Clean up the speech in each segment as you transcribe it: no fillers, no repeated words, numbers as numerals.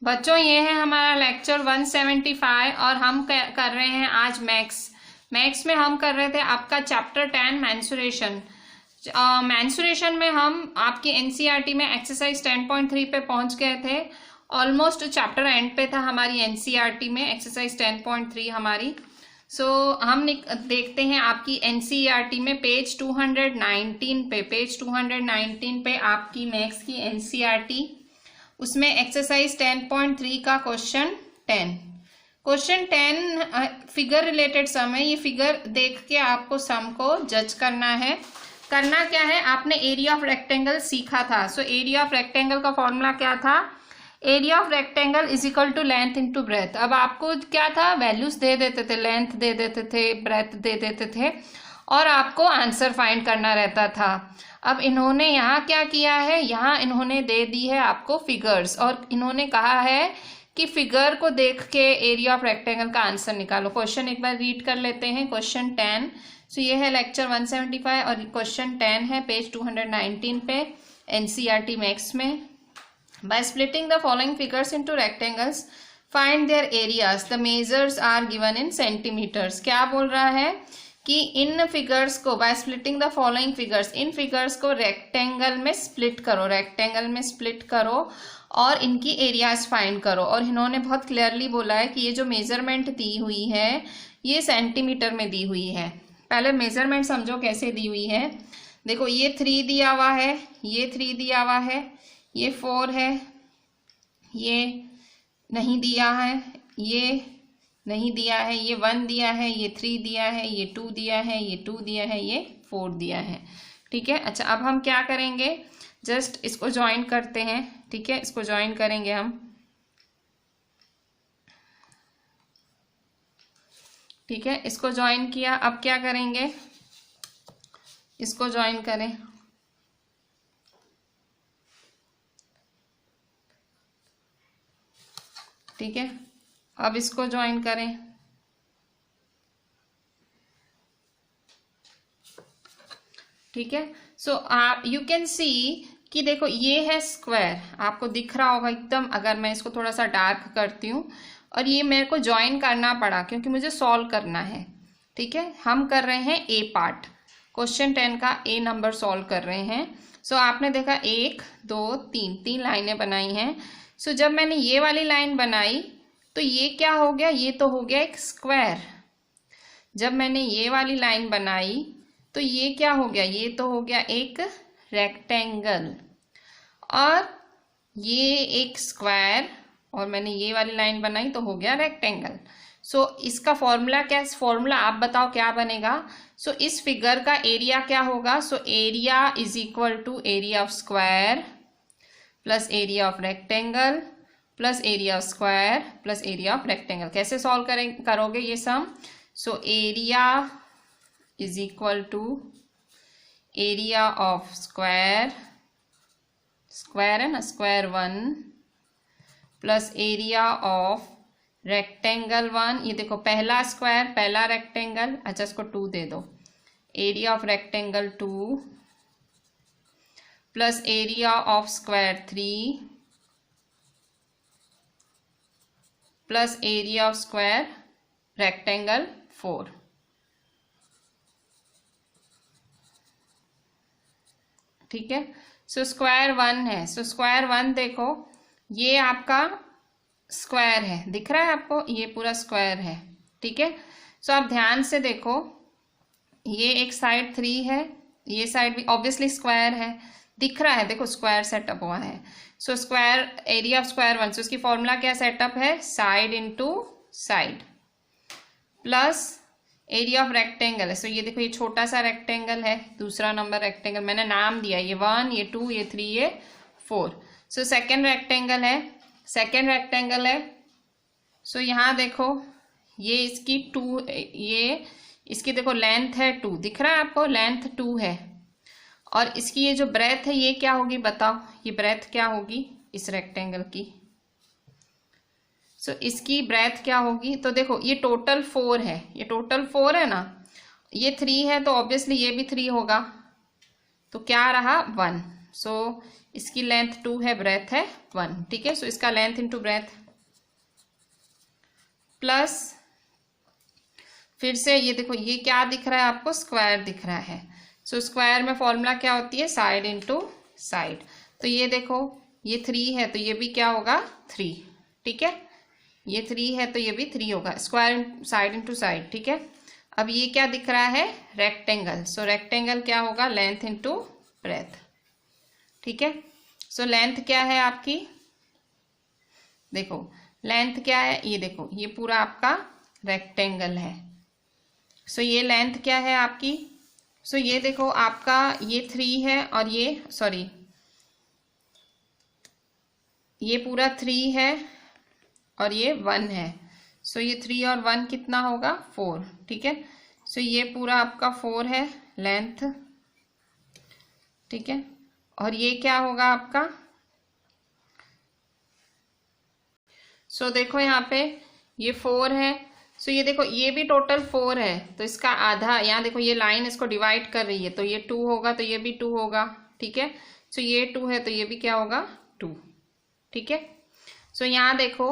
बच्चों ये है हमारा लेक्चर 175 और हम कर रहे हैं आज मैथ्स में हम कर रहे थे आपका चैप्टर 10 मेंसुरेशन। मेंसुरेशन में हम आपकी एनसीईआरटी में एक्सरसाइज 10.3 पे पहुंच गए थे। ऑलमोस्ट चैप्टर एंड पे था हमारी एनसीईआरटी में एक्सरसाइज 10.3 हमारी। हम देखते हैं आपकी एनसीईआरटी में पेज 219 पे आपकी मैथ्स की एनसीईआरटी, उसमें एक्सरसाइज 10.3 का क्वेश्चन 10 फिगर रिलेटेड सम है। ये फिगर देख के आपको सम को जज करना है। करना क्या है, आपने एरिया ऑफ रेक्टेंगल सीखा था। एरिया ऑफ रेक्टेंगल का फॉर्मूला क्या था, area of rectangle is equal to length into breadth. अब आपको क्या था, वैल्यूज दे देते थे, लेंथ दे देते थे, ब्रेथ दे देते थे और आपको आंसर फाइंड करना रहता था। अब इन्होंने यहाँ क्या किया है, यहाँ इन्होंने दे दी है आपको फिगर्स और इन्होंने कहा है कि फिगर को देख के एरिया ऑफ रेक्टेंगल का आंसर निकालो। क्वेश्चन एक बार रीड कर लेते हैं, क्वेश्चन 10। ये है लेक्चर 175 और क्वेश्चन 10 है पेज 219 पे एनसीईआरटी मैथ्स में। By splitting the following figures into rectangles, find their areas. The measures are given in centimeters. क्या बोल रहा है कि इन फिगर्स को by splitting the following figures, in figures को रेक्टेंगल में स्प्लिट करो, और इनकी एरियाज फाइंड करो। और इन्होंने बहुत क्लियरली बोला है कि ये जो मेजरमेंट दी हुई है ये सेंटीमीटर में दी हुई है। पहले मेजरमेंट समझो कैसे दी हुई है। देखो ये 3 दिया हुआ है, ये 3 दिया हुआ है, ये 4 है, ये नहीं दिया है, ये नहीं दिया है, ये 1 दिया है, ये 3 दिया है, ये 2 दिया है, ये 2 दिया है, ये 4 दिया है। ठीक है। अच्छा, अब हम क्या करेंगे, जस्ट इसको ज्वाइन करते हैं। ठीक है, इसको ज्वाइन करेंगे हम। ठीक है, इसको ज्वाइन किया। अब क्या करेंगे, इसको ज्वाइन करें। ठीक है, अब इसको ज्वाइन करें। ठीक है, यू कैन सी कि देखो ये है स्क्वायर, आपको दिख रहा होगा एकदम। अगर मैं इसको थोड़ा सा डार्क करती हूँ, और ये मेरे को ज्वाइन करना पड़ा क्योंकि मुझे सॉल्व करना है। ठीक है, हम कर रहे हैं ए पार्ट, क्वेश्चन 10 का ए नंबर सॉल्व कर रहे हैं। आपने देखा 1 2 3 लाइनें बनाई हैं। जब मैंने ये वाली लाइन बनाई तो ये क्या हो गया, ये तो हो गया एक स्क्वायर। जब मैंने ये वाली लाइन बनाई तो ये क्या हो गया, ये तो हो गया एक रेक्टेंगल, और ये एक स्क्वायर, और मैंने ये वाली लाइन बनाई तो हो गया रेक्टेंगल। इसका फॉर्मूला क्या, फॉर्मूला आप बताओ क्या बनेगा। इस फिगर का एरिया क्या होगा, area is equal to area of square plus area of rectangle plus area of square plus area of rectangle. कैसे सॉल्व करोगे ये sum, area is equal to area of square है ना, square 1 plus area of rectangle 1। ये देखो पहला square पहला rectangle, अच्छा इसको 2 दे दो, area of rectangle 2 plus area of square 3 plus area of square rectangle 4। ठीक है, स्क्वायर 1 है, स्क्वायर 1 देखो ये आपका स्क्वायर है, दिख रहा है आपको, ये पूरा स्क्वायर है। ठीक है, आप ध्यान से देखो, ये एक साइड 3 है, ये साइड भी ऑब्वियसली स्क्वायर है, दिख रहा है, देखो स्क्वायर सेटअप हुआ है। स्क्वायर एरिया ऑफ स्क्वायर 1, उसकी फॉर्मूला क्या सेटअप है, side into side plus area of rectangle है। ये देखो ये छोटा सा रेक्टेंगल है, दूसरा नंबर रेक्टेंगल मैंने नाम दिया, ये 1 ये 2 ये 3 ये 4। सेकेंड रेक्टेंगल है, यहाँ देखो ये इसकी 2, ये इसकी देखो लेंथ है 2, दिख रहा है आपको, लेंथ 2 है, और इसकी ये जो ब्रेथ है ये क्या होगी बताओ, ये ब्रेथ क्या होगी इस रेक्टेंगल की। इसकी ब्रेथ क्या होगी, तो देखो ये टोटल 4 है, ये टोटल 4 है ना, ये 3 है तो ऑब्वियसली ये भी 3 होगा, तो क्या रहा 1। सो इसकी लेंथ 2 है, ब्रेथ है 1, ठीक है। सो इसका लेंथ इंटू ब्रेथ प्लस फिर से ये देखो ये क्या दिख रहा है आपको, स्क्वायर दिख रहा है। सो स्क्वायर में फॉर्मूला क्या होती है, साइड इंटू साइड। तो ये देखो ये 3 है तो ये भी क्या होगा 3, ठीक है। ये 3 है तो ये भी 3 होगा, स्क्वायर साइड इंटू साइड, ठीक है। अब ये क्या दिख रहा है, रेक्टेंगल। सो रेक्टेंगल क्या होगा, लेंथ इंटू ब्रेथ, ठीक है। सो लेंथ क्या है आपकी, देखो लेंथ क्या है, ये देखो ये पूरा आपका रेक्टेंगल है। सो ये लेंथ क्या है आपकी, सो ये देखो आपका ये 3 है और ये सॉरी ये पूरा 3 है और ये 1 है। सो ये 3 और 1 कितना होगा 4, ठीक है। सो ये पूरा आपका 4 है लेंथ, ठीक है। और ये क्या होगा आपका, सो देखो यहाँ पे ये 4 है। सो ये देखो ये भी टोटल 4 है तो इसका आधा, यहाँ देखो ये लाइन इसको डिवाइड कर रही है तो ये 2 होगा तो ये भी 2 होगा, ठीक है। सो ये 2 है तो ये भी क्या होगा 2, ठीक है। सो यहाँ देखो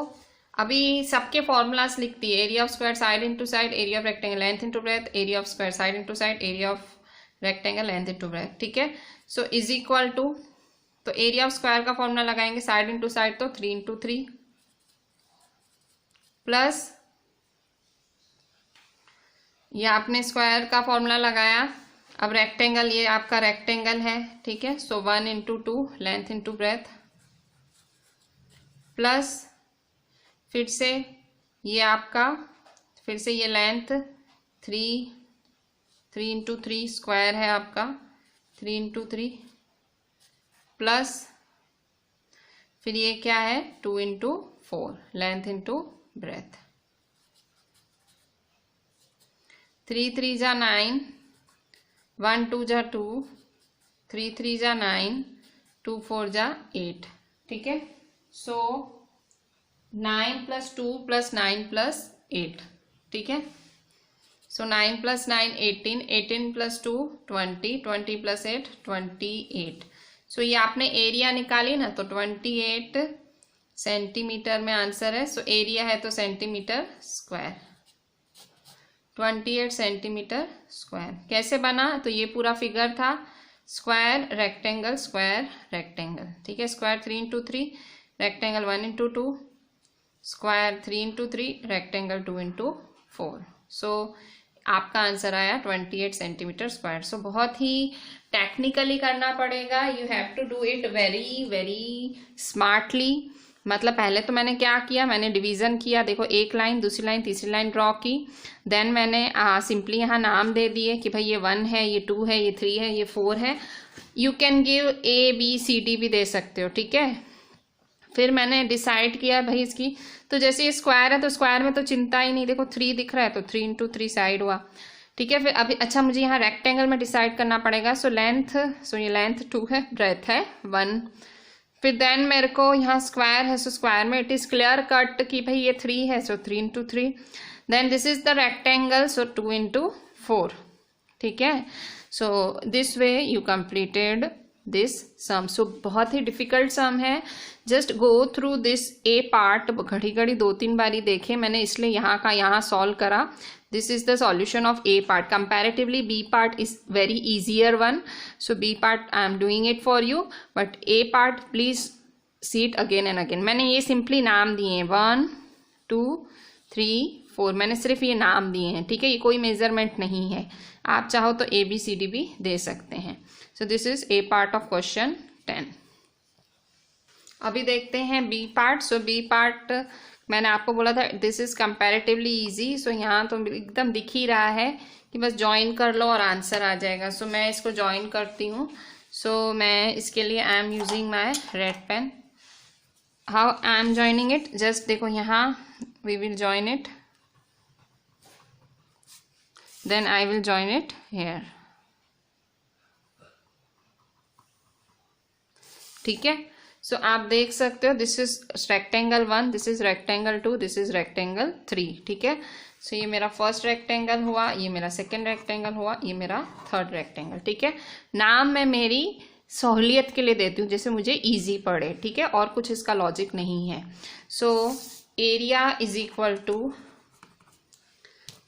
अभी सबके फॉर्मूलाज लिखती है, area of square side into side, area of rectangle length into breath, area of square side into side, area of rectangle length into breadth, ठीक है। सो इज इक्वल टू, तो एरिया ऑफ स्क्वायर का formula लगाएंगे side into side तो 3 into 3 plus ये आपने square का formula लगाया। अब रेक्टेंगल, ये आपका रेक्टेंगल है, ठीक है। सो 1 into 2 length into breadth plus फिर से ये आपका फिर से ये लेंथ 3 इंटू 3 स्क्वायर है आपका 3 इंटू 3 प्लस फिर ये क्या है 2 इंटू 4 लेंथ इंटू ब्रेथ। 3 3 जा 9, 1 2 जा 2, 3 3 जा 9, 2 4 जा 8, ठीक है। सो 9 प्लस 2 प्लस 9 प्लस 8, ठीक है। सो 9 प्लस 9 18, 18 प्लस 2 20, 20 प्लस 8 28। सो ये आपने एरिया निकाली ना तो 28 सेंटीमीटर में आंसर है। सो एरिया है तो सेंटीमीटर स्क्वायर, 28 सेंटीमीटर स्क्वायर। कैसे बना, तो ये पूरा फिगर था स्क्वायर रेक्टेंगल, ठीक है। Square 3 into 3, rectangle 1 into 2, square 3 into 3, rectangle 2 into 4। सो आपका आंसर आया 28 सेंटीमीटर स्क्वायर। सो बहुत ही टेक्निकली करना पड़ेगा, you have to do it very very smartly. मतलब पहले तो मैंने क्या किया, मैंने डिवीज़न किया, देखो एक लाइन दूसरी लाइन तीसरी लाइन ड्रॉ की, देन मैंने सिंपली यहाँ नाम दे दिए कि भाई ये 1 है, ये 2 है, ये 3 है, ये 4 है। यू कैन गिव ABCD भी दे सकते हो, ठीक है। फिर मैंने डिसाइड किया भाई इसकी, तो जैसे ये स्क्वायर है तो स्क्वायर में तो चिंता ही नहीं, देखो 3 दिख रहा है तो 3 इंटू 3 साइड हुआ, ठीक है। फिर अभी अच्छा मुझे यहाँ रेक्टेंगल में डिसाइड करना पड़ेगा। सो ये लेंथ 2 है, ब्रेथ है 1। फिर देन मेरे को यहाँ स्क्वायर है, सो स्क्वायर में इट इज़ क्लियर कट कि भाई ये 3 है, so 3 into 3। Then this is the rectangle, so 2 into 4, ठीक है। So this way you completed this sum. So बहुत ही डिफिकल्ट सम है, just go through this A part. घड़ी घड़ी 2-3 बारी देखे मैंने, इसलिए यहाँ का यहाँ सॉल्व करा। This is the solution of A part. Comparatively B part is very easier one, so B part I am doing it for you, but A part please see it again and again. मैंने ये simply नाम दिए हैं 1 2 3 4, मैंने सिर्फ ये नाम दिए हैं, ठीक है। ये कोई मेजरमेंट नहीं है, आप चाहो तो ABCD भी दे सकते हैं। सो this is A part of question 10। अभी देखते हैं B part। सो B part मैंने आपको बोला था दिस इज कंपैरेटिवली इजी। सो यहाँ तो एकदम दिख ही रहा है कि बस ज्वाइन कर लो और आंसर आ जाएगा। सो मैं इसको ज्वाइन करती हूँ। सो मैं इसके लिए I am using my red pen. How I am joining it, just देखो यहाँ we will join it, then I will join it here, ठीक है। सो आप देख सकते हो this is rectangle 1, this is rectangle 2, this is rectangle 3, ठीक है। सो ये मेरा फर्स्ट रेक्टेंगल हुआ, ये मेरा सेकंड रेक्टेंगल हुआ, ये मेरा थर्ड रेक्टेंगल, ठीक है। नाम में मेरी सहूलियत के लिए देती हूँ, जैसे मुझे इजी पड़े, ठीक है, और कुछ इसका लॉजिक नहीं है। So area is equal to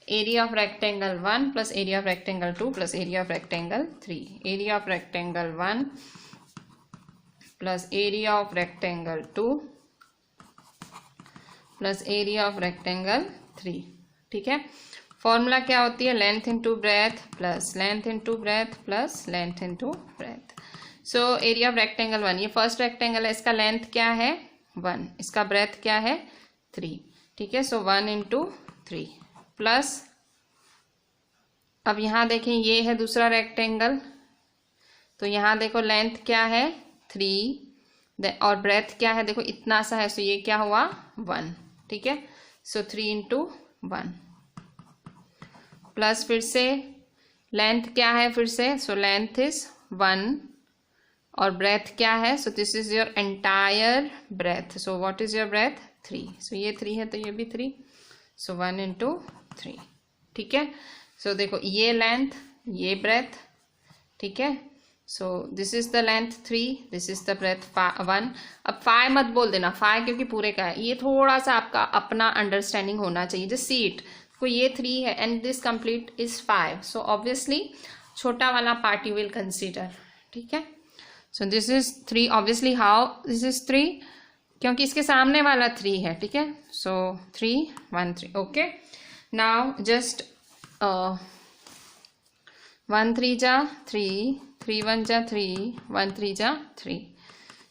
area of rectangle 1 plus area of rectangle 2 plus area of rectangle 3, area of rectangle 1 plus area of rectangle 2 plus area of rectangle 3, ठीक है। फॉर्मूला क्या होती है, length into breadth plus length into breadth plus length into breadth. So area of rectangle 1, ये first rectangle है, इसका length क्या है 1, इसका ब्रेथ क्या है 3, ठीक है। सो 1 इंटू 3 प्लस, अब यहाँ देखें ये है दूसरा रेक्टेंगल, तो यहाँ देखो लेंथ क्या है 3 और ब्रेथ क्या है, देखो इतना सा है, सो ये क्या हुआ 1, ठीक है। सो 3 इंटू 1 प्लस फिर से लेंथ क्या है फिर से, सो लेंथ इज 1 और ब्रेथ क्या है, so this is your entire breadth. So what is your breadth 3, so ये 3 है तो ये भी 3, सो 1 इंटू 3, ठीक है। सो देखो ये लेंथ ये ब्रेथ, ठीक है। So this is the length 3, this is the breadth 1। अब 5 मत बोल देना 5 क्योंकि पूरे का है, ये थोड़ा सा आपका अपना अंडरस्टैंडिंग होना चाहिए, जस्ट सी इट, को ये 3 है and this complete is 5, so obviously छोटा वाला पार्ट यू विल कंसीडर, ठीक है। So this is 3, obviously how this is 3, क्योंकि इसके सामने वाला 3 है, ठीक है। So 3 1 3, okay. नाउ जस्ट 1 3 जा 3, 3 1 जा 3, 1 3 जा 3,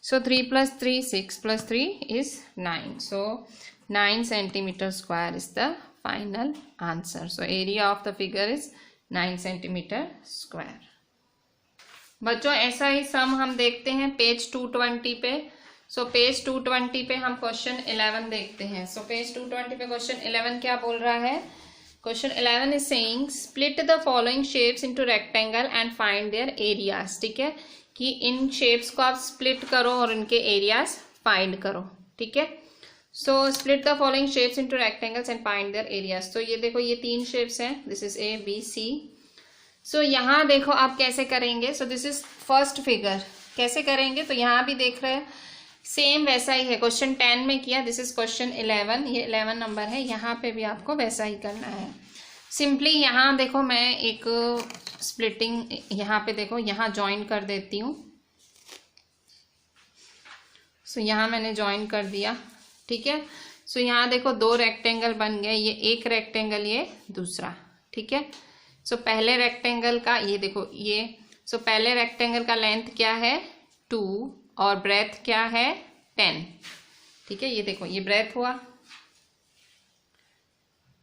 so 3 plus 3 6 plus 3 is 9, so 9 centimeter square is the final answer. So area of the figure is 9 centimeter square. बच्चों ऐसा ही सम हम देखते हैं पेज 220 पे। सो पेज 220 पे हम क्वेश्चन 11 देखते हैं। सो पेज 220 पे क्वेश्चन 11 क्या बोल रहा है, question 11 is saying split the following shapes into rectangle and find their areas, ठीक है, कि इन शेप्स को आप स्प्लिट करो और इनके एरियाज फाइंड करो, ठीक है। So split the following shapes into rectangles and find their areas. तो ये देखो ये 3 शेप्स हैं, this is A B C. So यहाँ देखो आप कैसे करेंगे, so this is first figure, कैसे करेंगे तो यहाँ भी देख रहे हैं सेम वैसा ही है, क्वेश्चन 10 में किया, दिस इज क्वेश्चन 11, ये 11 नंबर है, यहाँ पे भी आपको वैसा ही करना है। सिंपली यहाँ देखो मैं एक स्प्लिटिंग यहाँ पे देखो यहाँ ज्वाइन कर देती हूँ। सो यहाँ मैंने ज्वाइन कर दिया, ठीक है। सो यहाँ देखो 2 रेक्टेंगल बन गए, ये एक रेक्टेंगल ये दूसरा, ठीक है। सो पहले रेक्टेंगल का ये देखो ये, सो पहले रेक्टेंगल का लेंथ क्या है 2 और ब्रेथ क्या है 10, ठीक है। ये देखो ये ब्रेथ हुआ,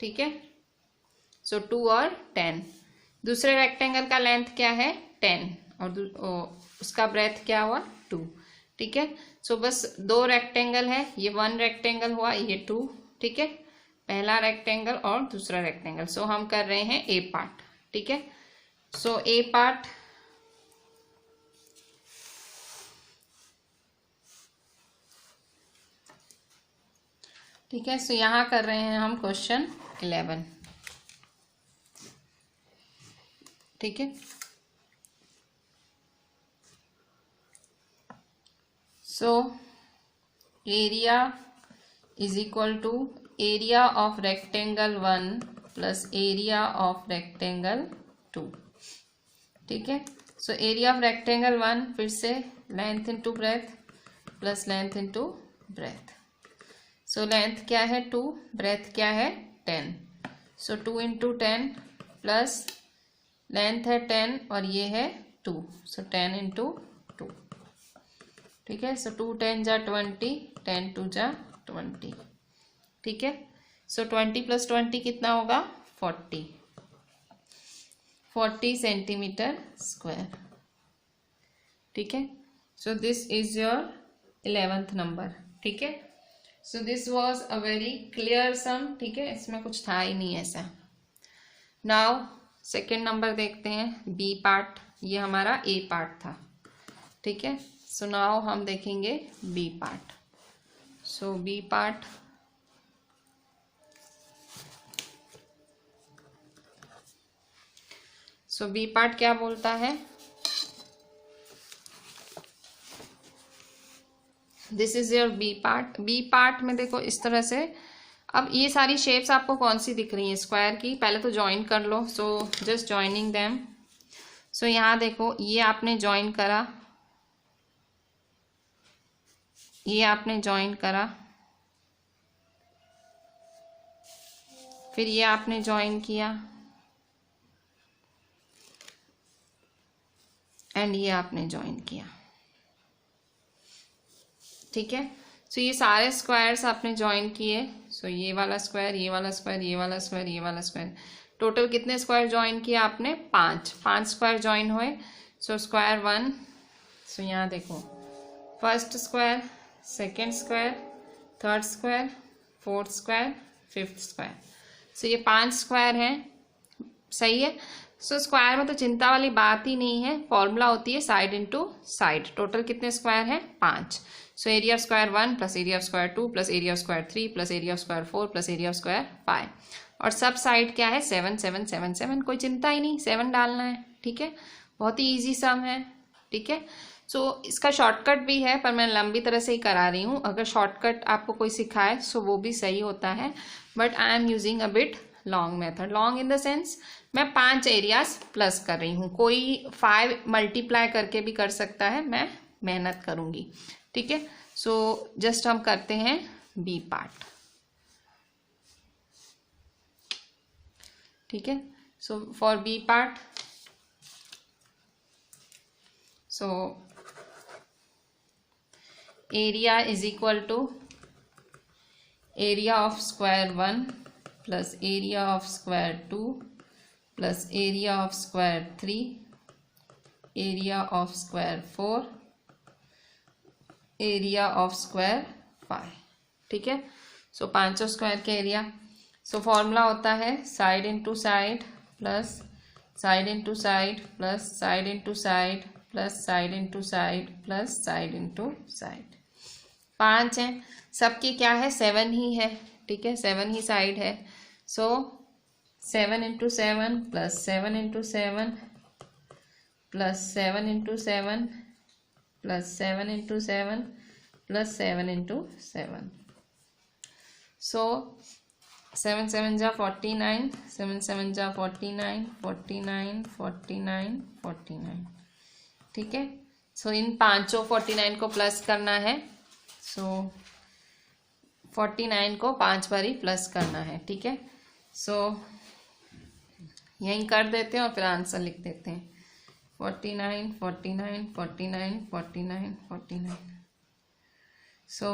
ठीक है। सो 2 और 10, दूसरे रेक्टेंगल का लेंथ क्या है 10 और उसका ब्रेथ क्या हुआ 2, ठीक है। सो बस 2 रेक्टेंगल है, ये 1 रेक्टेंगल हुआ, ये 2, ठीक है, पहला रेक्टेंगल और दूसरा रेक्टेंगल। सो हम कर रहे हैं ए पार्ट, ठीक है। सो ए पार्ट ठीक है। सो यहाँ कर रहे हैं हम क्वेश्चन 11, ठीक है। So area is equal to area of rectangle 1 plus area of rectangle 2, ठीक है। सो एरिया ऑफ रेक्टेंगल 1 फिर से length into breadth plus length into breadth. So length क्या है 2, ब्रेथ क्या है 10, सो 2 इंटू 10 प्लस लेंथ है 10 और ये है 2, सो 10 इंटू 2, ठीक है। सो 2 10 जा 20, 10 2 जा 20, ठीक है। सो 20 प्लस 20 कितना होगा 40 सेंटीमीटर स्क्वायर, ठीक है। So this is your 11th number, ठीक है। So this was a very clear sum, ठीक है, इसमें कुछ था ही नहीं ऐसा। नाउ सेकेंड नंबर देखते हैं बी पार्ट, ये हमारा ए पार्ट था, ठीक है। सो नाउ हम देखेंगे B part. So B part क्या बोलता है, this is your B part. B part में देखो इस तरह से, अब ये सारी शेप्स आपको कौन सी दिख रही हैं स्क्वायर की, पहले तो ज्वाइन कर लो। So just joining them. सो यहाँ देखो ये आपने ज्वाइन करा, ये आपने ज्वाइन करा, फिर ये आपने ज्वाइन किया, एंड ये आपने ज्वाइन किया। ठीक है, सो ये सारे स्क्वायर्स आपने ज्वाइन किए। सो ये वाला स्क्वायर, ये वाला स्क्वायर, ये वाला स्क्वायर, ये वाला स्क्वायर, टोटल कितने स्क्वायर ज्वाइन किया आपने? 5। 5 स्क्वायर ज्वाइन हुए। सो स्क्वायर 1, सो यहाँ देखो first square, second square, third square, fourth square, fifth square. So ये 5 स्क्वायर हैं, सही है। सो स्क्वायर में तो चिंता वाली बात ही नहीं है, फॉर्मूला होती है साइड इंटू साइड। टोटल कितने स्क्वायर हैं? 5। सो area of square 1 plus area of square 2 plus area of square 3 plus area of square 4 plus area of square 5। और सब साइड क्या है? 7 7 7 7। कोई चिंता ही नहीं, 7 डालना है। ठीक है, बहुत ही ईजी सम है। ठीक है, सो इसका शॉर्टकट भी है, पर मैं लंबी तरह से ही करा रही हूँ। अगर शॉर्टकट आपको कोई सिखाए सो वो भी सही होता है, but I am using a bit long method. Long in the sense मैं 5 एरियाज प्लस कर रही हूँ, कोई 5 मल्टीप्लाई करके भी कर सकता है, मैं मेहनत करूँगी। ठीक है, सो जस्ट हम करते हैं बी पार्ट। ठीक है, so for B part, so area is equal to area of square 1 plus area of square 2 plus area of square 3, area of square 4, area of square 5। ठीक है, सो 5 स्क्वायर के area. So formula होता है side into side plus side into side plus side into side plus side into side plus side into side. 5 हैं, सबकी क्या है? 7 ही है। ठीक है, 7 ही साइड है। सो 7 into 7 plus 7 into 7 plus 7 into 7 plus 7 into 7 plus 7 into 7। सो 7 7 जा 49, 7 7 जा 49, 49 49 49। ठीक है, सो इन 5 49 को प्लस करना है। सो 49 को 5 बारी प्लस करना है। ठीक है, सो यहीं कर देते हैं और फिर आंसर लिख देते हैं। 49 49 49 49 49। सो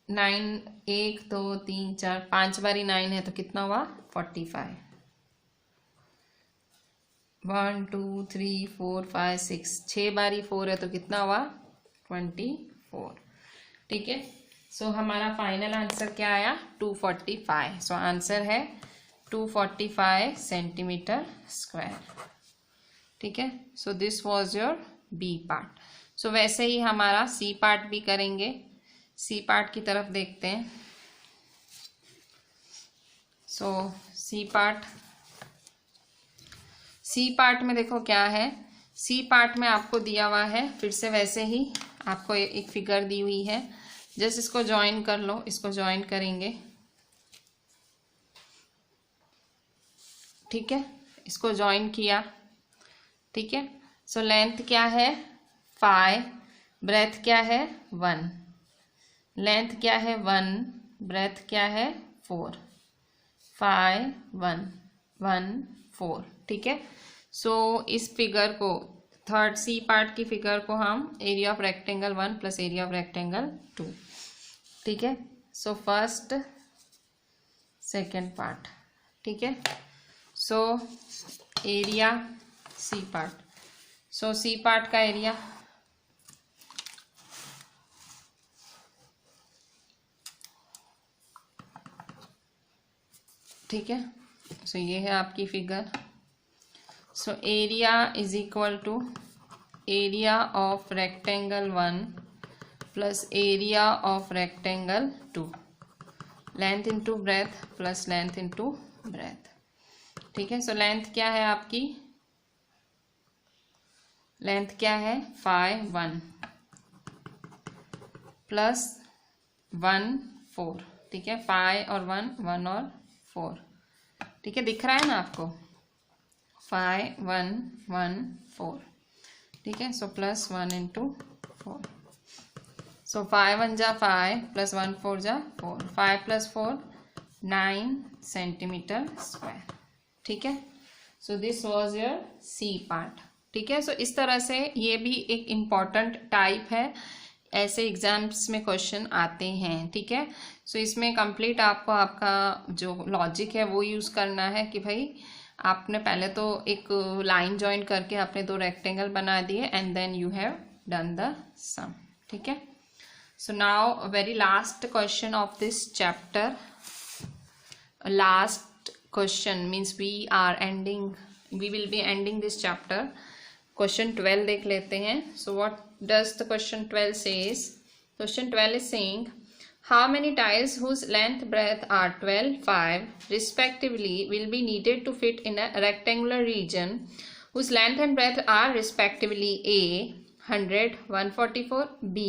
9 1 2 3 4 5 बारी 9 है तो कितना हुआ? 45। 1 2 3 4 5 6, 6 बारी 4 है तो कितना हुआ? 24। ठीक है, सो हमारा फाइनल आंसर क्या आया? 245। सो आंसर है 245 सेंटीमीटर स्क्वायर। ठीक है, so this was your B part. सो वैसे ही हमारा सी पार्ट भी करेंगे। सी पार्ट की तरफ देखते हैं। सो सी पार्ट में देखो क्या है। सी पार्ट में आपको दिया हुआ है, फिर से वैसे ही आपको एक फिगर दी हुई है, जस्ट इसको ज्वाइन कर लो। इसको ज्वाइन करेंगे। ठीक है, इसको ज्वाइन किया। ठीक है, सो लेंथ क्या है? 5, ब्रेथ क्या है? 1। लेंथ क्या है? 1, ब्रेथ क्या है? 4। 5 1 1 4। ठीक है, सो इस फिगर को, थर्ड सी पार्ट की फिगर को हम area of rectangle 1 plus area of rectangle 2। ठीक है, सो फर्स्ट सेकेंड पार्ट। ठीक है, so area C part. So C part का एरिया, ठीक है, सो ये है आपकी figure. So area is equal to area of rectangle 1 plus area of rectangle 2, length into breadth plus length into breadth. ठीक है, सो लेंथ क्या है आपकी? लेंथ क्या है? 5 1। +1 4, ठीक है, 5 और 1 1 और 4, ठीक है, दिख रहा है ना आपको, 5 1 1 4, ठीक है। सो +1 × 4, सो 5 1 जा 5 +1 4 जा 4, 5 + 4 9 cm², ठीक है। So this was your C part, ठीक है। सो इस तरह से ये भी एक इम्पॉर्टेंट टाइप है, ऐसे एग्जाम्स में क्वेश्चन आते हैं, ठीक है। सो इसमें कंप्लीट आपको आपका जो लॉजिक है वो यूज़ करना है कि भाई आपने पहले तो एक लाइन जॉइन करके आपने 2 रेक्टेंगल बना दिए and then you have done the sum, ठीक है। So now very last question of this chapter, last question means we will be ending this chapter. Question 12 देख लेते हैं। So what does the question 12 says? Question 12 is saying how many tiles whose length breadth are 12 5 respectively will be needed to fit in a rectangular region whose length and breadth are respectively A 100 144 B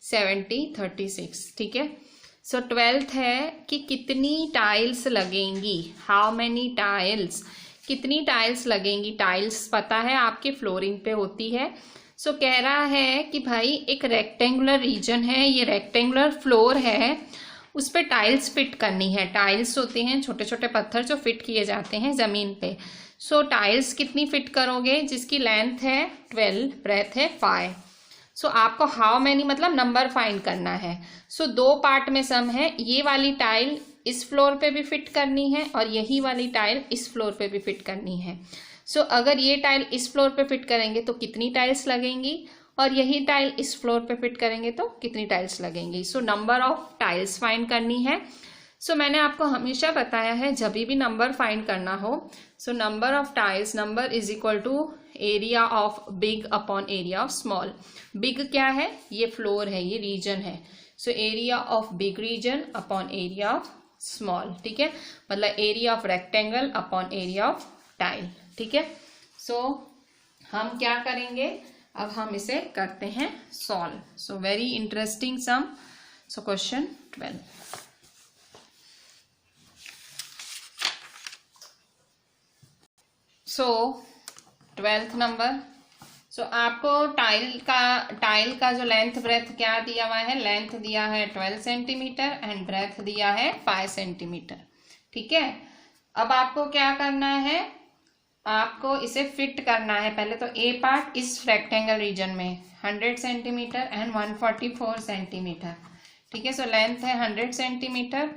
70 36, ठीक है। सो 12th है कि कितनी tiles लगेंगी, how many tiles, कितनी tiles लगेंगी। Tiles पता है आपके फ्लोरिंग पे होती है। सो कह रहा है कि भाई एक रेक्टेंगुलर रीजन है, ये रेक्टेंगुलर फ्लोर है, उस पर टाइल्स फिट करनी है। टाइल्स होते हैं छोटे छोटे पत्थर जो फिट किए जाते हैं ज़मीन पे। सो टाइल्स कितनी फिट करोगे, जिसकी लेंथ है 12 ब्रेथ है 5। सो आपको हाउ मैनी मतलब नंबर फाइंड करना है। सो 2 पार्ट में सम है, ये वाली टाइल इस फ्लोर पे भी फिट करनी है और यही वाली टाइल इस फ्लोर पे भी फिट करनी है। सो अगर ये टाइल इस फ्लोर पे फिट करेंगे तो कितनी टाइल्स लगेंगी, और यही टाइल इस फ्लोर पे फिट करेंगे तो कितनी टाइल्स लगेंगी। सो नंबर ऑफ टाइल्स फाइंड करनी है। सो मैंने आपको हमेशा बताया है जब भी नंबर फाइंड करना हो, so number of tiles, number is equal to area of big upon area of small. Big क्या है, ये फ्लोर है, ये रीजन है। So area of big region upon area of small, ठीक है, मतलब area of rectangle upon area of tile, ठीक है। सो हम क्या करेंगे, अब हम इसे करते हैं सॉल्व। सो वेरी इंटरेस्टिंग सम। सो क्वेश्चन 12, सो 12th नंबर। सो आपको टाइल का जो लेंथ ब्रेथ क्या दिया हुआ है, लेंथ दिया है 12 सेंटीमीटर एंड ब्रेथ दिया है 5 सेंटीमीटर, ठीक है। अब आपको क्या करना है, आपको इसे फिट करना है। पहले तो ए पार्ट इस रेक्टेंगल रीजन में 100 सेंटीमीटर एंड 144 सेंटीमीटर, ठीक है। सो लेंथ है 100 सेंटीमीटर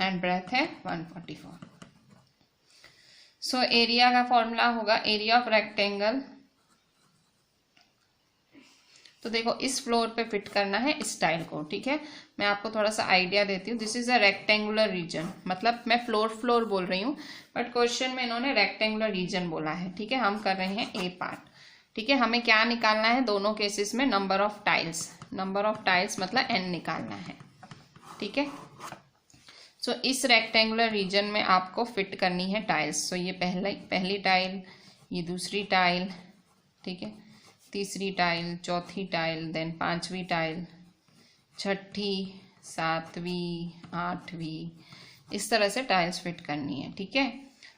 एंड ब्रेथ है 144। सो एरिया का फॉर्मूला होगा एरिया ऑफ रेक्टेंगल। तो देखो इस फ्लोर पे फिट करना है इस टाइल को, ठीक है। मैं आपको थोड़ा सा आइडिया देती हूँ। This is a rectangular region, मतलब मैं फ्लोर बोल रही हूँ बट क्वेश्चन में इन्होंने रेक्टेंगुलर रीजन बोला है, ठीक है। हम कर रहे हैं ए पार्ट, ठीक है। हमें क्या निकालना है दोनों केसेस में, number of tiles. Number of tiles मतलब n निकालना है, ठीक है। सो इस रेक्टेंगुलर रीजन में आपको फिट करनी है टाइल्स। सो ये पहली टाइल, ये दूसरी टाइल, ठीक है, तीसरी टाइल, चौथी टाइल, देन 5वीं टाइल, 6ठी, 7वीं, 8वीं, इस तरह से टाइल्स फिट करनी है, ठीक है।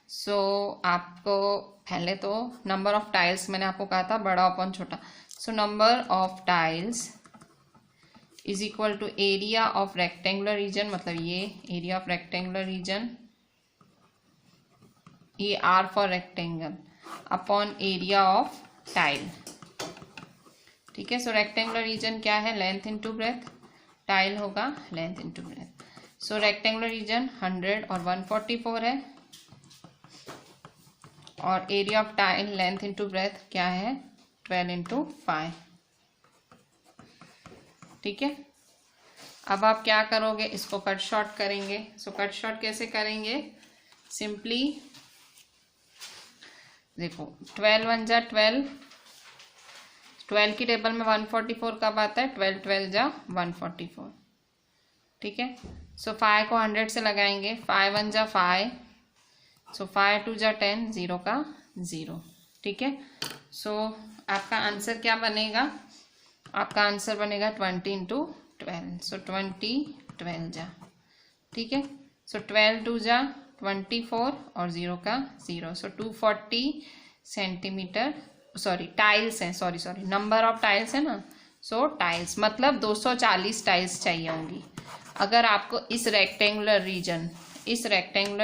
सो आपको पहले तो नंबर ऑफ टाइल्स मैंने आपको कहा था बड़ा अपॉन छोटा। So number of tiles is equal to area of rectangular region, मतलब ये एरिया ऑफ रेक्टेंगुलर रीजन, ये are for rectangle, upon area of tile, ठीक है। सो रेक्टेंगुलर रीजन क्या है, लेंथ इंटू ब्रेथ, टाइल होगा length into breadth. So rectangular region 100 और 144 है, और area of tile length into breadth क्या है 12 × 5, ठीक है। अब आप क्या करोगे, इसको कट शॉर्ट करेंगे। सो कट शॉर्ट कैसे करेंगे, सिंपली देखो 12 1 जा 12, 12 की टेबल में 144 कब आता है, 12 12 जा 144, ठीक है। सो 5 को 100 से लगाएंगे, 5 1 जा 5, सो 5 2 जा 10, 0 का 0, ठीक है। सो आपका आंसर क्या बनेगा, आपका आंसर बनेगा 20 × 12, सो 20 12 जा, ठीक है। सो 12 2 जा 24 और 0 का 0, सो 240 सेंटीमीटर, सॉरी टाइल्स हैं, सॉरी नंबर ऑफ टाइल्स है ना, सो टाइल्स मतलब 240 टाइल्स चाहिए होंगी। अगर आपको इस रेक्टेंगुलर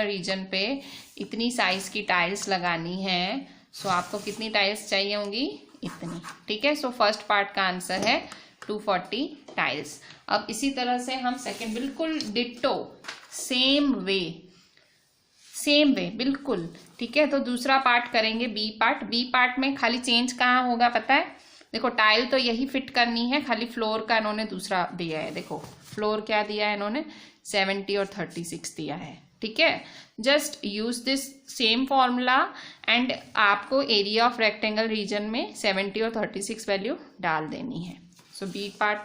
रीजन पे इतनी साइज की टाइल्स लगानी है, सो आपको कितनी टाइल्स चाहिए होंगी, इतनी, ठीक है। सो फर्स्ट पार्ट का आंसर है 240 टाइल्स। अब इसी तरह से हम सेकंड बिल्कुल डिट्टो सेम वे बिल्कुल, ठीक है। तो दूसरा पार्ट करेंगे बी पार्ट में खाली चेंज कहाँ होगा पता है, देखो टाइल तो यही फिट करनी है, खाली फ्लोर का इन्होंने दूसरा दिया है, देखो फ्लोर क्या दिया है इन्होंने 70 और 36 दिया है, ठीक है। Just use this same formula and आपको एरिया ऑफ रेक्टेंगल रीजन में 70 और 36 वैल्यू डाल देनी है। सो बी पार्ट,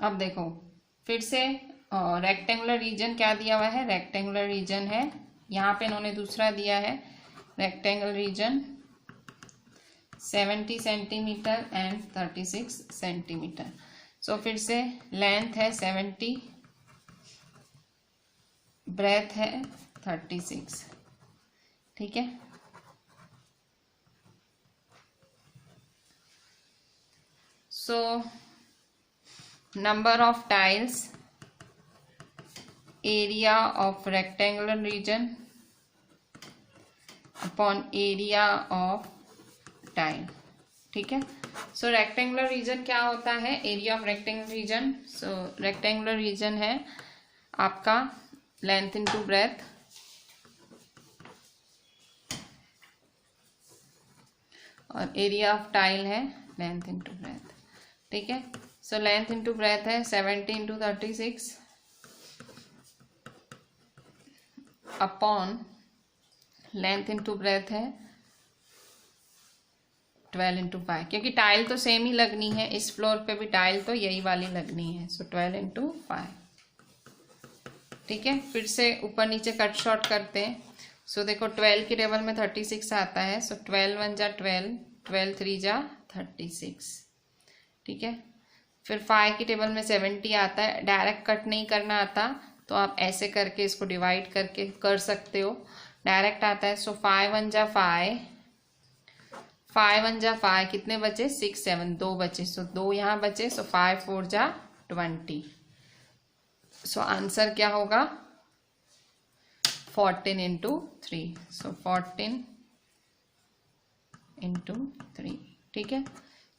अब देखो फिर से रेक्टेंगुलर रीजन क्या दिया हुआ है, रेक्टेंगुलर रीजन है, यहाँ पे इन्होंने दूसरा दिया है rectangular region 70 centimetre and 36 centimetre. So फिर से लेंथ है 70, ब्रेथ है 36, ठीक है। सो number of tiles, area of rectangular region upon area of tile, ठीक है। सो रेक्टेंगुलर रीजन क्या होता है, area of rectangular reason, so rectangular reason है आपका लेंथ इनटू ब्रेथ, और एरिया ऑफ टाइल है लेंथ इनटू ब्रेथ, ठीक है। सो लेंथ इंटू ब्रेथ है 70 into 36 upon length into breath है 12 इंटू 5, क्योंकि टाइल तो सेम ही लगनी है, इस फ्लोर पे भी टाइल तो यही वाली लगनी है। सो 12 इंटू 5, ठीक है। फिर से ऊपर नीचे कट शॉर्ट करते हैं। सो देखो 12 की टेबल में 36 आता है, सो 12 1 जा 12, 12 3 जा 36, ठीक है। फिर 5 की टेबल में 70 आता है, डायरेक्ट कट नहीं करना आता तो आप ऐसे करके इसको डिवाइड करके कर सकते हो, डायरेक्ट आता है। सो 5 1 जा 5, 5 1 जा 5, कितने बचे 6 7, 2 बचे, सो 2 यहाँ बचे, सो 5 4 जा 20। सो आंसर क्या होगा 14 इंटू 3, सो 14 इंटू 3, ठीक है।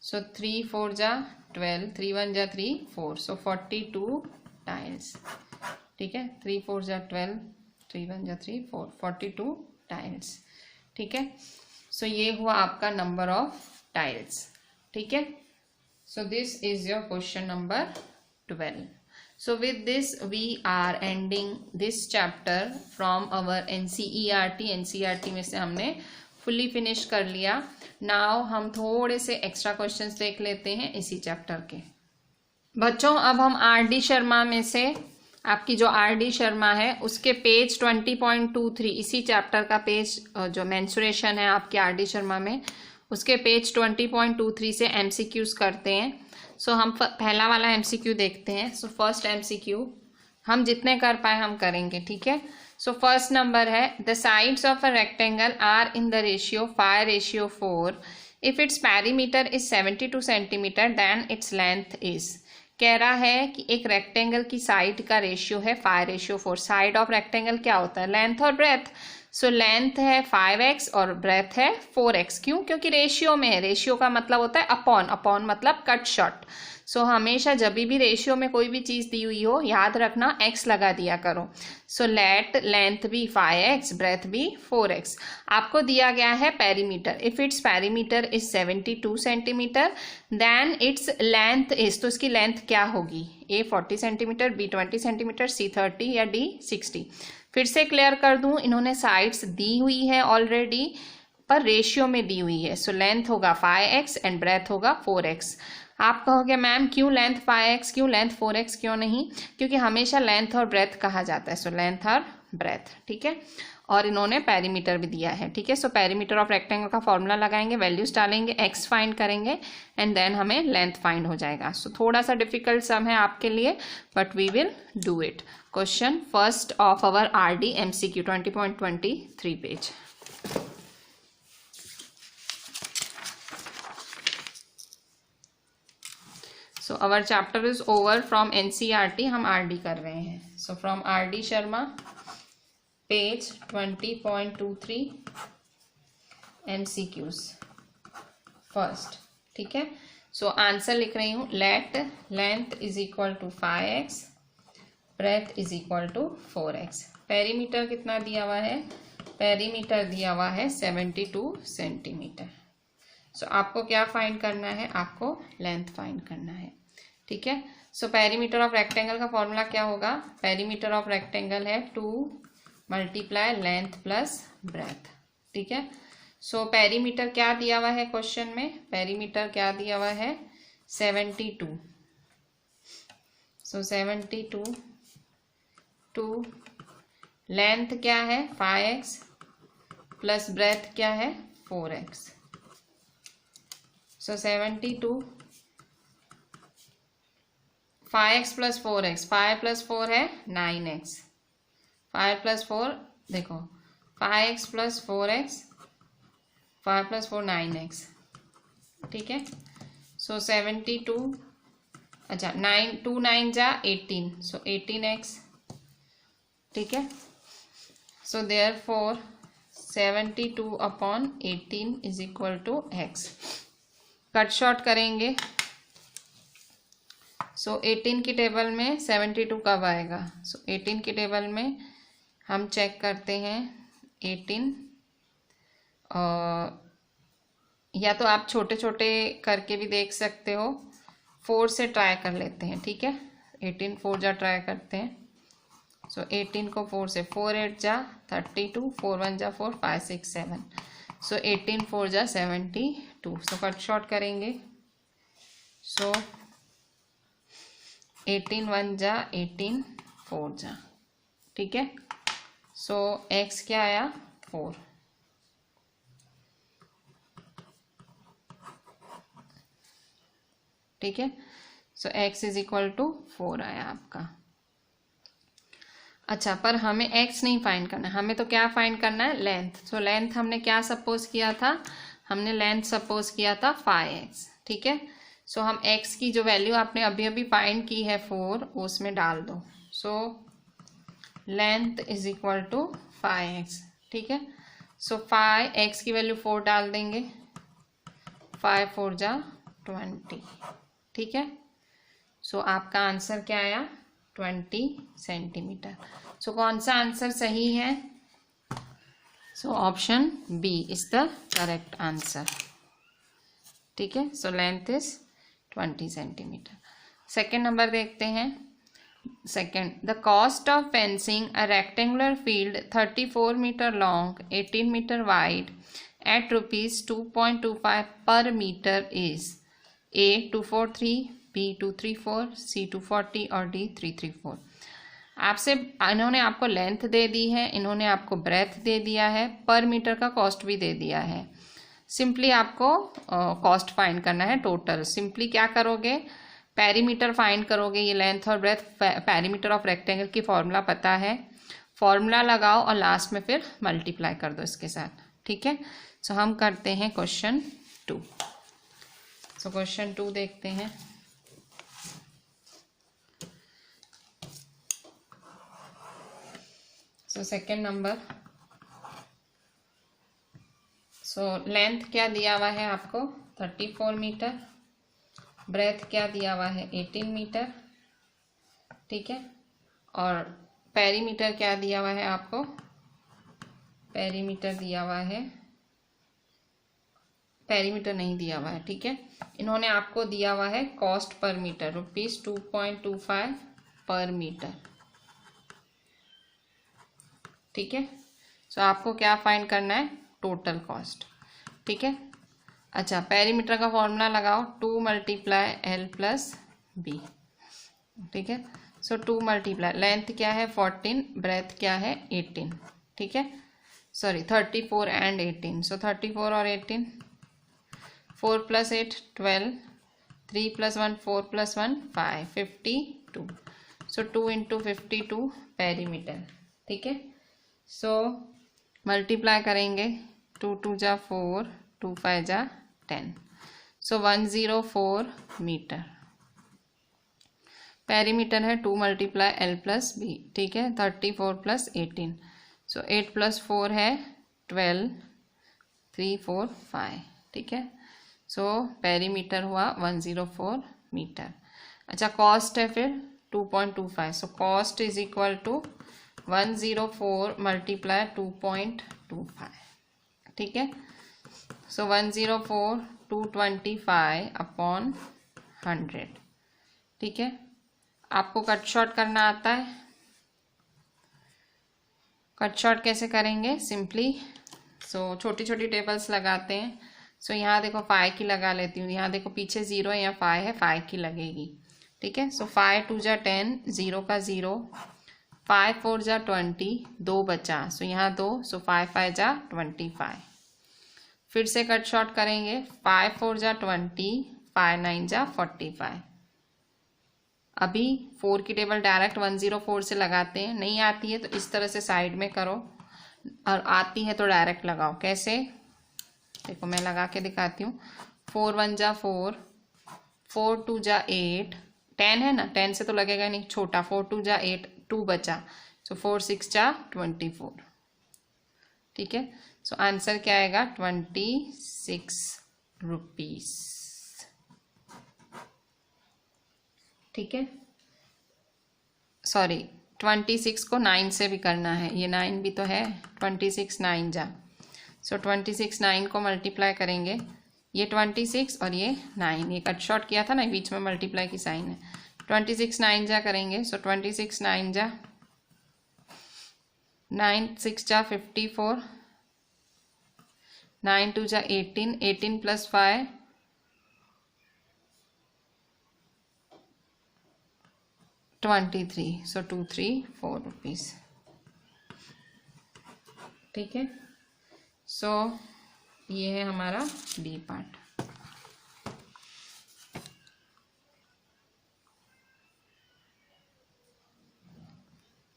सो 3 4 जा 12, 3 1 जा 3 4, सो 42 टाइल्स, ठीक है। 3 4 जा 12, 3 1 जा 3 4, 42 टाइल्स, ठीक है। सो ये हुआ आपका नंबर ऑफ टाइल्स, ठीक है। So this is your question number 12. So with this we are ending this chapter from our NCERT में से हमने फुल्ली फिनिश कर लिया। नाउ हम थोड़े से एक्स्ट्रा क्वेश्चंस देख लेते हैं इसी चैप्टर के। बच्चों अब हम आर.डी. शर्मा में से आपकी जो आर.डी. शर्मा है उसके पेज 20.23 इसी चैप्टर का पेज जो मेंसुरेशन है आपकी आर.डी. शर्मा में उसके पेज 20.23 से एमसीक्यूज करते हैं। सो हम पहला वाला एमसीक्यू देखते हैं। सो फर्स्ट एमसीक्यू हम जितने कर पाए हम करेंगे, ठीक है। सो फर्स्ट नंबर है the sides of a rectangle are in the ratio 5:4 if its perimeter is 72 centimetre then its length is. कह रहा है कि एक रेक्टेंगल की साइड का रेशियो है 5:4। साइड ऑफ रेक्टेंगल क्या होता है, लेंथ और ब्रेथ। सो लेंथ है 5x और ब्रेथ है 4x। क्यों? क्योंकि रेशियो में है। रेशियो का मतलब होता है अपॉन, अपॉन मतलब कट शॉर्ट। सो हमेशा जब भी रेशियो में कोई भी चीज़ दी हुई हो याद रखना x लगा दिया करो। सो लेट लेंथ भी 5x ब्रेथ भी 4x। आपको दिया गया है perimeter. If its perimeter is 72 centimetre then its length is, तो इसकी लेंथ क्या होगी, A 40 centimetre, B 20 centimetre, C 30 या D 60। फिर से क्लियर कर दूं, इन्होंने साइड्स दी हुई है ऑलरेडी पर रेशियो में दी हुई है। सो लेंथ होगा 5x एंड ब्रेथ होगा 4x। आप कहोगे मैम क्यों लेंथ 5x, क्यों लेंथ 4x, क्यों नहीं? क्योंकि हमेशा लेंथ और ब्रेथ कहा जाता है, सो लेंथ और ब्रेथ, ठीक है। और इन्होंने पेरीमीटर भी दिया है, ठीक है। सो पेरीमीटर ऑफ रेक्टेंगल का फॉर्मूला लगाएंगे, वैल्यूज डालेंगे, x फाइंड करेंगे एंड देन हमें लेंथ फाइंड हो जाएगा। सो थोड़ा सा डिफिकल्ट सम है आपके लिए, but we will do it. Question first of our RD MCQ 20.23 page. So our chapter is over from NCERT, हम RD कर रहे हैं। So from RD Sharma page 20.23 MCQs first, ठीक है। सो आंसर लिख रही हूँ, let length is equal to 5x, breadth is equal to 4x। Perimeter कितना दिया हुआ है? पेरीमीटर दिया हुआ है 72 सेंटीमीटर। सो आपको क्या फाइंड करना है? आपको लेंथ फाइंड करना है, ठीक है। सो पेरीमीटर ऑफ रेक्टेंगल का फॉर्मूला क्या होगा? पेरीमीटर ऑफ रेक्टेंगल है 2 मल्टीप्लाई लेंथ प्लस ब्रेथ, ठीक है। सो पेरीमीटर क्या दिया हुआ है क्वेश्चन में? पेरीमीटर क्या दिया हुआ है? 72। सो 72 टू लेंथ क्या है? 5x प्लस ब्रेथ क्या है? 4x। सो 72 5x प्लस 4x, 5 प्लस 4 है 9x, 5 प्लस 4 देखो 5x plus 4x, 5 plus 4 9x, ठीक है। सो 72 अच्छा 9 2 9 जा 18, सो 18x, ठीक है। So therefore 72 upon 18 is equal to x। Cut short करेंगे। सो 18 की टेबल में 72 कब आएगा? सो 18 की टेबल में हम चेक करते हैं 18, या तो आप छोटे छोटे करके भी देख सकते हो, 4 से ट्राई कर लेते हैं, ठीक है। 18 4 जा ट्राई करते हैं। सो 18 को 4 से 4 8 जा 32, 4 1 जा 4, 5 6 7, सो 18 4 जा 72। सो कट शॉर्ट करेंगे। सो 18 1 जा 18, 4 जा, ठीक है। सो x क्या आया? 4, ठीक है। सो x इज इक्वल टू 4 आया आपका। अच्छा, पर हमें x नहीं फाइंड करना, हमें तो क्या फाइंड करना है? लेंथ। सो लेंथ हमने क्या सपोज किया था? हमने लेंथ सपोज किया था 5x, ठीक है। सो हम x की जो वैल्यू आपने अभी अभी फाइंड की है 4, उसमें डाल दो। So length is equal to 5x, ठीक है। सो 5x की वैल्यू 4 डाल देंगे, 5 4 जा 20, ठीक है। सो आपका आंसर क्या आया? 20 सेंटीमीटर। सो कौन सा आंसर सही है? So option B is the correct answer, ठीक है। So length is 20 centimetre. Second number देखते हैं। Second, the cost of fencing a rectangular field 34 metre long 18 metre wide at ₹2.25 per metre is A 243, B 234, C 240 और D 334। आपसे इन्होंने आपको length दे दी है, इन्होंने आपको ब्रेथ दे दिया है, पर मीटर का कॉस्ट भी दे दिया है। सिंपली आपको कॉस्ट फाइंड करना है टोटल। सिंपली क्या करोगे? पेरीमीटर फाइंड करोगे। ये लेंथ और ब्रेथ पेरीमीटर ऑफ रेक्टेंगल की फॉर्मूला पता है, फॉर्मूला लगाओ और लास्ट में फिर मल्टीप्लाई कर दो इसके साथ, ठीक है। सो हम करते हैं क्वेश्चन 2। सो क्वेश्चन 2 देखते हैं। So second number. So length क्या दिया हुआ है आपको? 34 मीटर। ब्रेथ क्या दिया हुआ है? 18 मीटर, ठीक है। और पेरीमीटर क्या दिया हुआ है आपको? पेरीमीटर दिया हुआ है, पेरीमीटर नहीं दिया हुआ है, ठीक है। इन्होंने आपको दिया हुआ है cost per metre, ₹2.25 per metre, ठीक है। सो आपको क्या फाइंड करना है? टोटल कॉस्ट, ठीक है। अच्छा, पेरीमीटर का फॉर्मूला लगाओ, 2 मल्टीप्लाई एल प्लस बी, ठीक है। सो 2 मल्टीप्लाई, लेंथ क्या है 14, ब्रेथ क्या है 18, ठीक है, सॉरी 34 एंड 18, सो 34 और 18, 4 प्लस 8 12, 3 प्लस 1 4 प्लस 1 5, 52, सो 2 इंटू 52 पेरीमीटर, ठीक है। सो मल्टीप्लाई करेंगे, 2 2 जा 4, 2 5 जा 10, सो 104 मीटर पेरीमीटर है। 2 मल्टीप्लाई एल प्लस बी, ठीक है, 34 प्लस 18, सो 8 प्लस 4 है 12, 3 4 5, ठीक है। सो पेरीमीटर हुआ 104 मीटर। अच्छा, कॉस्ट है फिर 2.25, so cost is equal to 104 multiply 2.25, ठीक है। सो 104 225 अपॉन 100, ठीक है। आपको कट शॉर्ट करना आता है? कट शॉर्ट कैसे करेंगे? सिंपली सो छोटी छोटी टेबल्स लगाते हैं। सो यहाँ देखो 5 की लगा लेती हूँ, यहाँ देखो पीछे 0 है, यहाँ 5 है, 5 की लगेगी, ठीक है। सो 5 2 जा 10, 0 का 0, 5 4 जा 20, 2 बचा, सो यहाँ 2, सो 5 5 जा 25। फिर से कट शॉर्ट करेंगे, 5 4 जा 20, 5 9 जा 45। अभी 4 की टेबल डायरेक्ट 104 से लगाते हैं, नहीं आती है तो इस तरह से साइड में करो, और आती है तो डायरेक्ट लगाओ। कैसे? देखो मैं लगा के दिखाती हूँ। 4 1 जा 4, 4 2 जा 8, 10 है ना, 10 से तो लगेगा नहीं, छोटा 4 2 जा 8, 2 बचा, सो 4 6 जा 24, ठीक है। सो आंसर क्या आएगा? 26 रुपीस, ठीक है। सॉरी 26 को 9 से भी करना है, ये 9 भी तो है, 26 9 जा, सो 26 9 को मल्टीप्लाई करेंगे, ये 26 और ये 9, ये कट शॉर्ट किया था ना, बीच में मल्टीप्लाई की साइन है। 26 9 जा करेंगे, सो 26 9 जा 9 6 जा 54, 9 2 जा 18, 18 प्लस 5 23, सो 234 रुपीज़, ठीक है। सो ये है हमारा D part.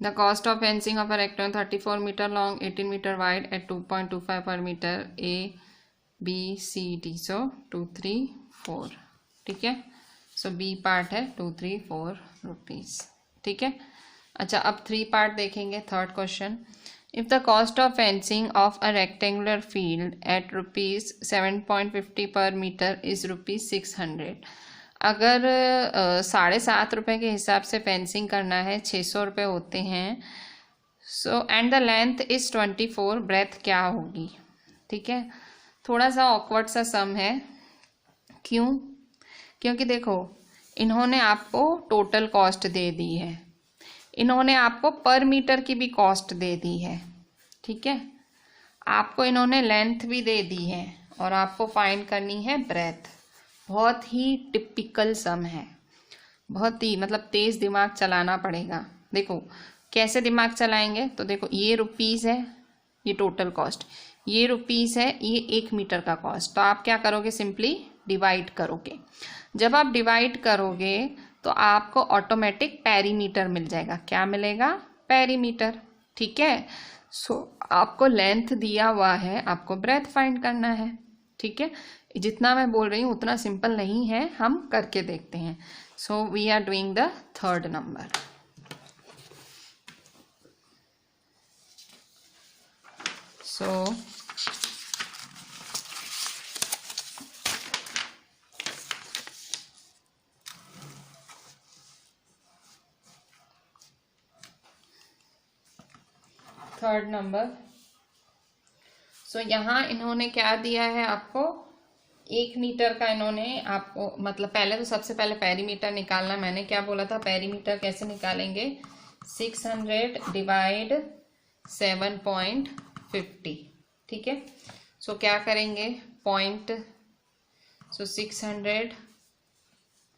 The cost of fencing of a rectangle 34 metre long, 18 metre wide at 2.25 per metre, A B C D, so 2 3 4, ठीक है। सो बी पार्ट है 2 3 4 रुपीज़, ठीक है। अच्छा, अब 3 पार्ट देखेंगे। Third question, if the cost of fencing of a rectangular field at rupees 7.50 पर metre is rupees 600। अगर 7.5 रुपये के हिसाब से फेंसिंग करना है, 600 रुपये होते हैं। So and the length is 24, breadth क्या होगी? ठीक है, थोड़ा सा ऑकवर्ड सा सम है। क्यों? क्योंकि देखो इन्होंने आपको टोटल कॉस्ट दे दी है, इन्होंने आपको पर मीटर की भी कॉस्ट दे दी है, ठीक है। आपको इन्होंने लेंथ भी दे दी है और आपको फाइंड करनी है ब्रेथ। बहुत ही टिपिकल सम है, बहुत ही मतलब तेज दिमाग चलाना पड़ेगा। देखो कैसे दिमाग चलाएंगे, तो देखो ये रुपीज़ है, ये टोटल कॉस्ट, ये रुपीज़ है, ये 1 मीटर का कॉस्ट। तो आप क्या करोगे, सिंपली डिवाइड करोगे। जब आप डिवाइड करोगे तो आपको ऑटोमेटिक पेरीमीटर मिल जाएगा। क्या मिलेगा? पेरीमीटर, ठीक है। सो आपको लेंथ दिया हुआ है, आपको ब्रेथ फाइंड करना है, ठीक है। जितना मैं बोल रही हूँ उतना सिंपल नहीं है, हम करके देखते हैं। So we are doing the third number. So third number. So यहाँ इन्होंने क्या दिया है आपको, 1 मीटर का इन्होंने आपको, मतलब पहले तो सबसे पहले पेरीमीटर निकालना। मैंने क्या बोला था, पेरीमीटर कैसे निकालेंगे, 600 डिवाइड 7.50, ठीक है। सो क्या करेंगे, पॉइंट सो 600,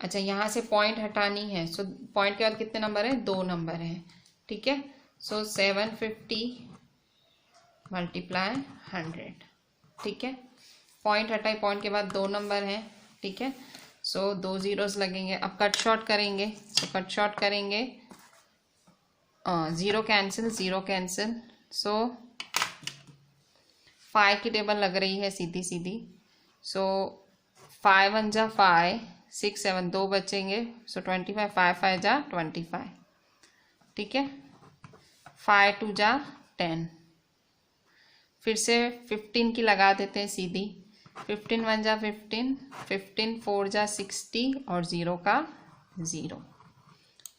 अच्छा यहाँ से पॉइंट हटानी है, सो पॉइंट के बाद कितने नंबर है, 2 नंबर हैं, ठीक है। सो 750 मल्टीप्लाई 100, ठीक है। पॉइंट हटाई, पॉइंट के बाद 2 नंबर हैं, ठीक है। सो 2 जीरोस लगेंगे। अब कट शॉर्ट करेंगे, सो कट शॉर्ट करेंगे, 0 कैंसिल, 0 कैंसिल। सो 5 की टेबल लग रही है सीधी सीधी। सो 5 1 जा 5, 6 7 2 बचेंगे। सो 25, 5 5 जा 25, ठीक है। 5 2 जा 10, फिर से 15 की लगा देते हैं सीधी। 15 1 जा 15, 15 4 जा 60 और 0 का 0,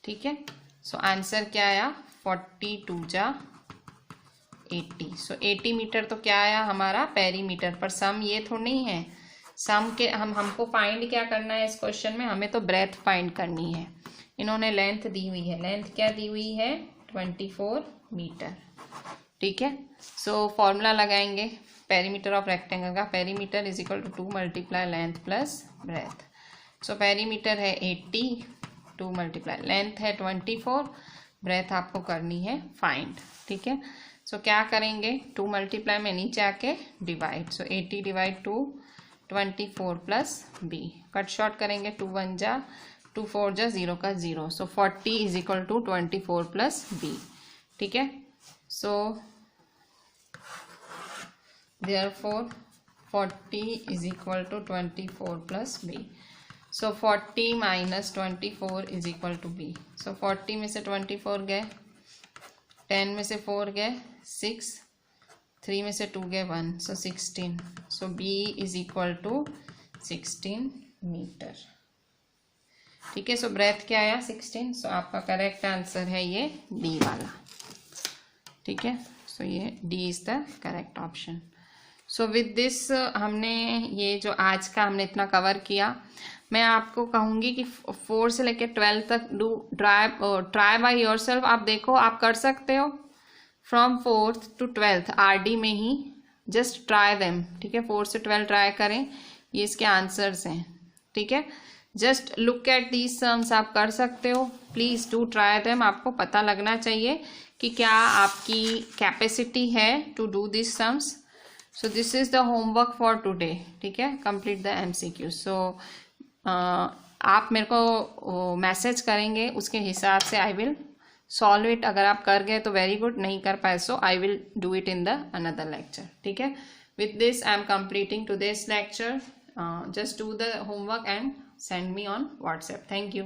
ठीक है। सो आंसर क्या आया, 42 जा 80। सो 80 मीटर तो क्या आया हमारा, पेरीमीटर। पर सम ये थोड़ा नहीं है, सम के हमको फाइंड क्या करना है इस क्वेश्चन में, हमें तो ब्रेथ फाइंड करनी है। इन्होंने लेंथ दी हुई है, लेंथ क्या दी हुई है, 24 मीटर, ठीक है। सो फॉर्मूला लगाएंगे पेरीमीटर ऑफ रेक्टेंगल का, perimeter is equal to 2 multiply length plus breadth. So perimeter है 80, 2 मल्टीप्लाई लेंथ है 24, ब्रेथ आपको करनी है फाइंड, ठीक है। सो क्या करेंगे, 2 मल्टीप्लाई में नीचे आके divide. So 80 divide 2, 24 plus B. Cut short करेंगे, 2 1 जा 2 4 जा 0 का 0। So 40 is equal to 24 plus B, ठीक है। सो therefore 40 is equal to 24 plus b. So 40 minus 24 is equal to b. So 40 में से 24 गए, 10 में से 4 गए 6, 3 में से 2 गए 1, so 16. So b is equal to 16 metre, ठीक है। सो ब्रेथ क्या आया, 16। सो आपका करेक्ट आंसर है ये डी वाला, ठीक है। सो ये D is the correct option. So with this हमने ये जो आज का हमने इतना कवर किया। मैं आपको कहूँगी कि 4 से लेकर 12 तक डू ट्राई बाय योरसेल्फ। आप देखो, आप कर सकते हो from 4th to 12th RD में ही, जस्ट ट्राई देम, ठीक है। 4 से 12 ट्राई करें, ये इसके आंसर्स हैं, ठीक है। Just look at these sums, आप कर सकते हो, प्लीज़ डू ट्राई देम। आपको पता लगना चाहिए कि क्या आपकी कैपेसिटी है to do this sums. So this is the homework for today, ठीक है। Complete the MCQ। सो आप मेरे को मैसेज करेंगे, उसके हिसाब से आई विल सॉल्व इट। अगर आप कर गए तो वेरी गुड, नहीं कर पाए so I will do it in the another lecture, ठीक है। With this I am completing today's lecture. Just do the homework and send me on WhatsApp. Thank you.